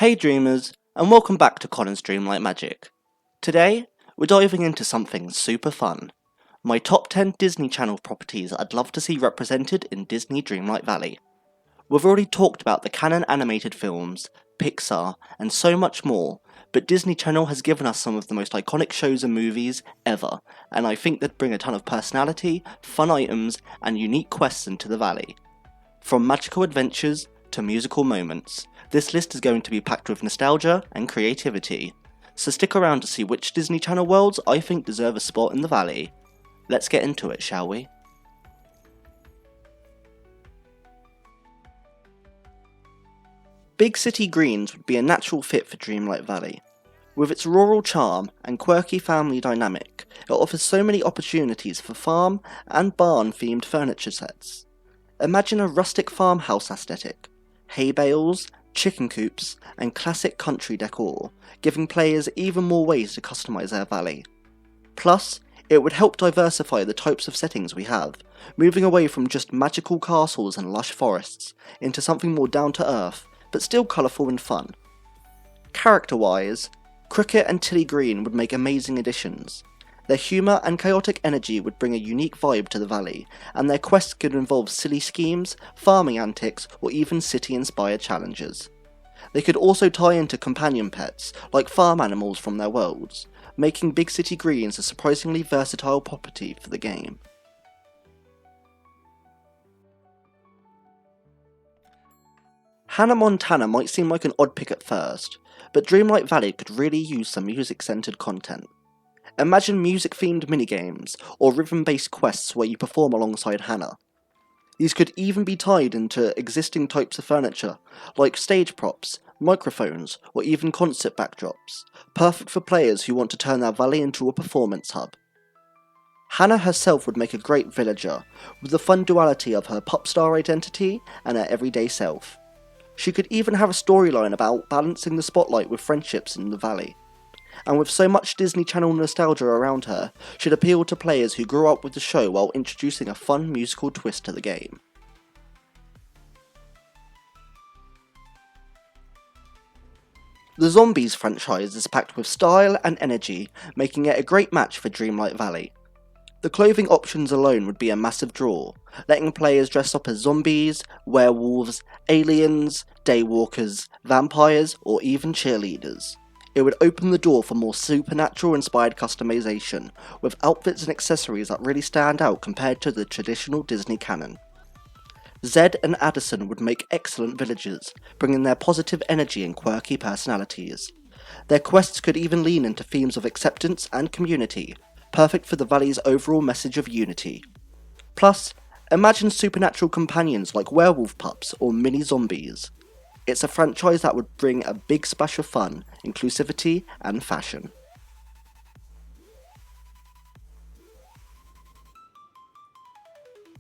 Hey dreamers, and welcome back to Colin's Dreamlight Magic. Today, we're diving into something super fun. My top 10 Disney Channel properties I'd love to see represented in Disney Dreamlight Valley. We've already talked about the canon animated films, Pixar, and so much more, but Disney Channel has given us some of the most iconic shows and movies ever, and I think they'd bring a ton of personality, fun items, and unique quests into the valley. From magical adventures to musical moments, this list is going to be packed with nostalgia and creativity, so stick around to see which Disney Channel worlds I think deserve a spot in the valley. Let's get into it, shall we? Big City Greens would be a natural fit for Dreamlight Valley. With its rural charm and quirky family dynamic, it offers so many opportunities for farm and barn themed furniture sets. Imagine a rustic farmhouse aesthetic, hay bales, chicken coops, and classic country decor, giving players even more ways to customise their valley. Plus, it would help diversify the types of settings we have, moving away from just magical castles and lush forests into something more down to earth, but still colourful and fun. Character-wise, Cricket and Tilly Green would make amazing additions. Their humour and chaotic energy would bring a unique vibe to the valley, and their quests could involve silly schemes, farming antics, or even city-inspired challenges. They could also tie into companion pets, like farm animals from their worlds, making Big City Greens a surprisingly versatile property for the game. Hannah Montana might seem like an odd pick at first, but Dreamlight Valley could really use some music-centered content. Imagine music-themed minigames, or rhythm-based quests where you perform alongside Hannah. These could even be tied into existing types of furniture, like stage props, microphones, or even concert backdrops, perfect for players who want to turn their valley into a performance hub. Hannah herself would make a great villager, with the fun duality of her pop star identity and her everyday self. She could even have a storyline about balancing the spotlight with friendships in the valley. And with so much Disney Channel nostalgia around her, she'd appeal to players who grew up with the show while introducing a fun musical twist to the game. The Zombies franchise is packed with style and energy, making it a great match for Dreamlight Valley. The clothing options alone would be a massive draw, letting players dress up as zombies, werewolves, aliens, daywalkers, vampires, or even cheerleaders. It would open the door for more supernatural-inspired customization, with outfits and accessories that really stand out compared to the traditional Disney canon. Zed and Addison would make excellent villagers, bringing their positive energy and quirky personalities. Their quests could even lean into themes of acceptance and community, perfect for the valley's overall message of unity. Plus, imagine supernatural companions like werewolf pups or mini zombies. It's a franchise that would bring a big splash of fun, inclusivity, and fashion.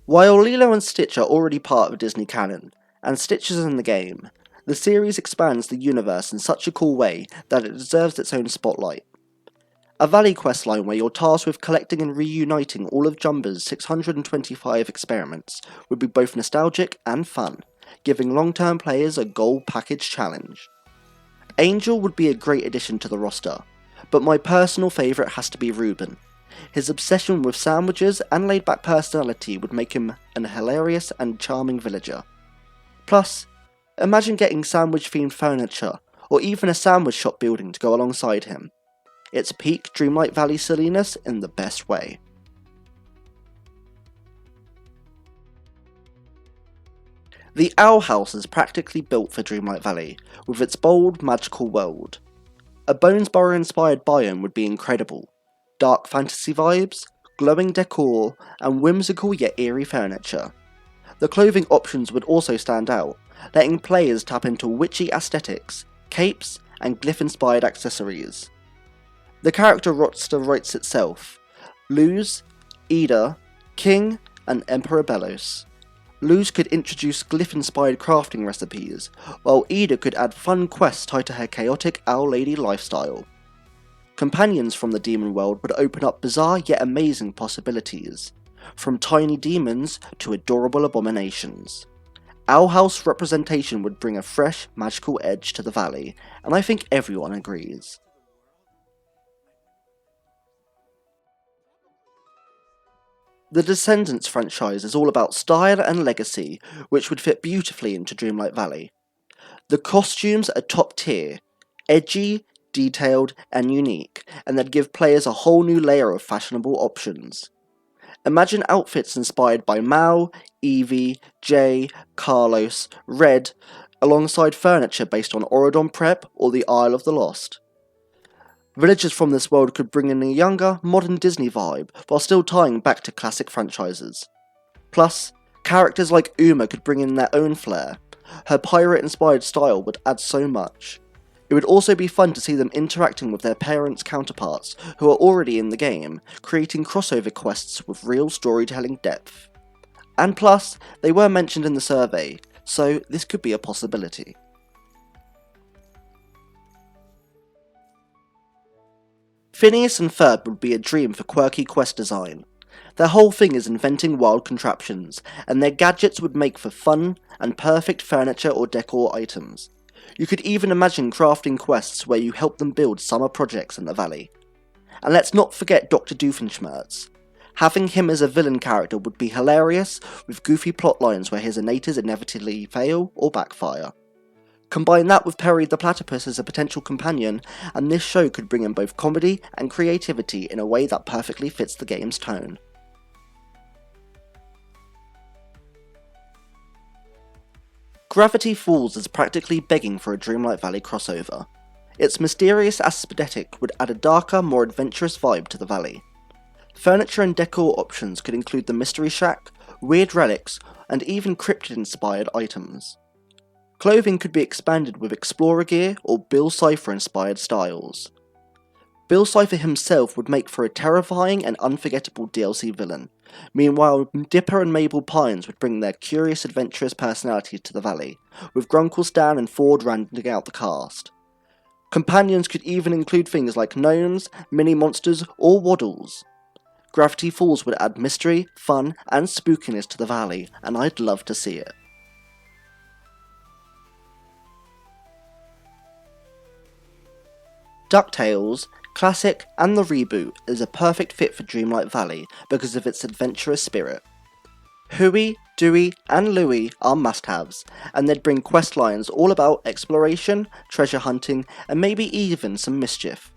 While Lilo and Stitch are already part of Disney canon, and Stitch is in the game, the series expands the universe in such a cool way that it deserves its own spotlight. A valley questline where you're tasked with collecting and reuniting all of Jumba's 625 experiments would be both nostalgic and fun, giving long-term players a gold package challenge. Angel would be a great addition to the roster, but my personal favourite has to be Reuben. His obsession with sandwiches and laid-back personality would make him an hilarious and charming villager. Plus, imagine getting sandwich-themed furniture, or even a sandwich shop building to go alongside him. It's peak Dreamlight Valley silliness in the best way. The Owl House is practically built for Dreamlight Valley, with its bold, magical world. A Bonesborough-inspired biome would be incredible. Dark fantasy vibes, glowing decor, and whimsical yet eerie furniture. The clothing options would also stand out, letting players tap into witchy aesthetics, capes, and glyph-inspired accessories. The character roster writes itself: Luz, Ida, King, and Emperor Belos. Luz could introduce glyph-inspired crafting recipes, while Ida could add fun quests tied to her chaotic owl lady lifestyle. Companions from the demon world would open up bizarre yet amazing possibilities, from tiny demons to adorable abominations. Owl House representation would bring a fresh, magical edge to the valley, and I think everyone agrees. The Descendants franchise is all about style and legacy, which would fit beautifully into Dreamlight Valley. The costumes are top tier, edgy, detailed, and unique, and they'd give players a whole new layer of fashionable options. Imagine outfits inspired by Mal, Evie, Jay, Carlos, Red, alongside furniture based on Auradon Prep or the Isle of the Lost. Villagers from this world could bring in a younger, modern Disney vibe while still tying back to classic franchises. Plus, characters like Uma could bring in their own flair. Her pirate-inspired style would add so much. It would also be fun to see them interacting with their parents' counterparts who are already in the game, creating crossover quests with real storytelling depth. And plus, they were mentioned in the survey, so this could be a possibility. Phineas and Ferb would be a dream for quirky quest design. Their whole thing is inventing wild contraptions, and their gadgets would make for fun and perfect furniture or decor items. You could even imagine crafting quests where you help them build summer projects in the valley. And let's not forget Dr. Doofenshmirtz. Having him as a villain character would be hilarious, with goofy plotlines where his innators inevitably fail or backfire. Combine that with Perry the Platypus as a potential companion, and this show could bring in both comedy and creativity in a way that perfectly fits the game's tone. Gravity Falls is practically begging for a Dreamlight Valley crossover. Its mysterious aesthetic would add a darker, more adventurous vibe to the valley. Furniture and decor options could include the Mystery Shack, weird relics, and even cryptid-inspired items. Clothing could be expanded with explorer gear or Bill Cipher-inspired styles. Bill Cipher himself would make for a terrifying and unforgettable DLC villain. Meanwhile, Dipper and Mabel Pines would bring their curious adventurous personalities to the valley, with Grunkle Stan and Ford rounding out the cast. Companions could even include things like gnomes, mini-monsters, or waddles. Gravity Falls would add mystery, fun, and spookiness to the valley, and I'd love to see it. DuckTales, Classic, and the reboot is a perfect fit for Dreamlight Valley because of its adventurous spirit. Huey, Dewey, and Louie are must-haves, and they'd bring quest lines all about exploration, treasure hunting, and maybe even some mischief.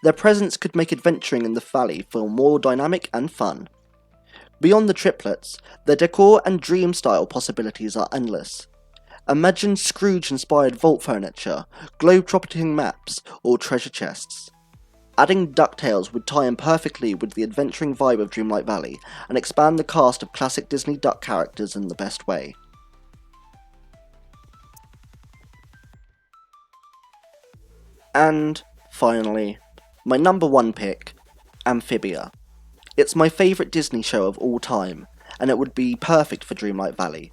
Their presence could make adventuring in the valley feel more dynamic and fun. Beyond the triplets, their decor and dream-style possibilities are endless. Imagine Scrooge-inspired vault furniture, globe-trotting maps, or treasure chests. Adding DuckTales would tie in perfectly with the adventuring vibe of Dreamlight Valley and expand the cast of classic Disney duck characters in the best way. And, finally, my number one pick, Amphibia. It's my favourite Disney show of all time, and it would be perfect for Dreamlight Valley.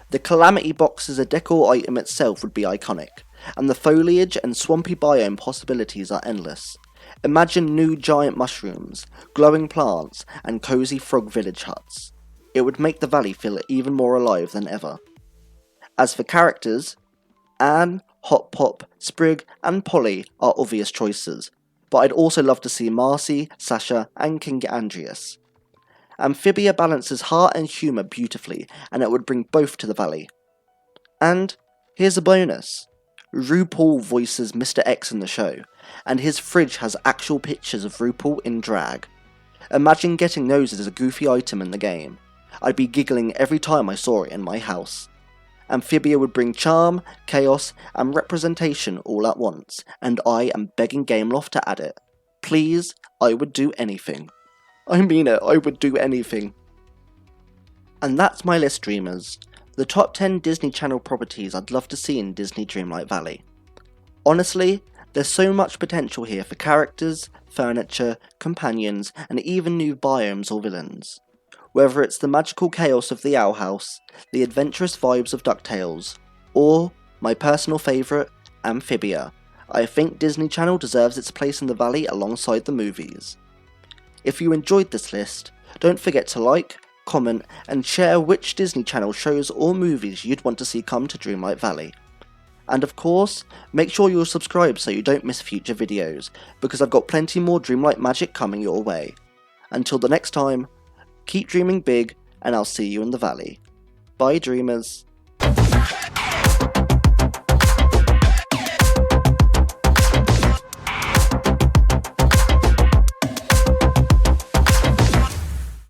The Calamity Box as a decor item itself would be iconic, and the foliage and swampy biome possibilities are endless. Imagine new giant mushrooms, glowing plants, and cozy frog village huts. It would make the valley feel even more alive than ever. As for characters, Anne, Hot Pop, Sprig, and Polly are obvious choices, but I'd also love to see Marcy, Sasha, and King Andreas. Amphibia balances heart and humour beautifully, and it would bring both to the valley. And here's a bonus. RuPaul voices Mr. X in the show, and his fridge has actual pictures of RuPaul in drag. Imagine getting those as a goofy item in the game. I'd be giggling every time I saw it in my house. Amphibia would bring charm, chaos, and representation all at once, and I am begging Gameloft to add it. Please, I would do anything. I mean it, I would do anything. And that's my list, dreamers. The top 10 Disney Channel properties I'd love to see in Disney Dreamlight Valley. Honestly, there's so much potential here for characters, furniture, companions, and even new biomes or villains. Whether it's the magical chaos of the Owl House, the adventurous vibes of DuckTales, or, my personal favourite, Amphibia, I think Disney Channel deserves its place in the valley alongside the movies. If you enjoyed this list, don't forget to like, comment, and share which Disney Channel shows or movies you'd want to see come to Dreamlight Valley. And of course, make sure you're subscribed so you don't miss future videos, because I've got plenty more Dreamlight magic coming your way. Until the next time, keep dreaming big, and I'll see you in the valley. Bye, dreamers.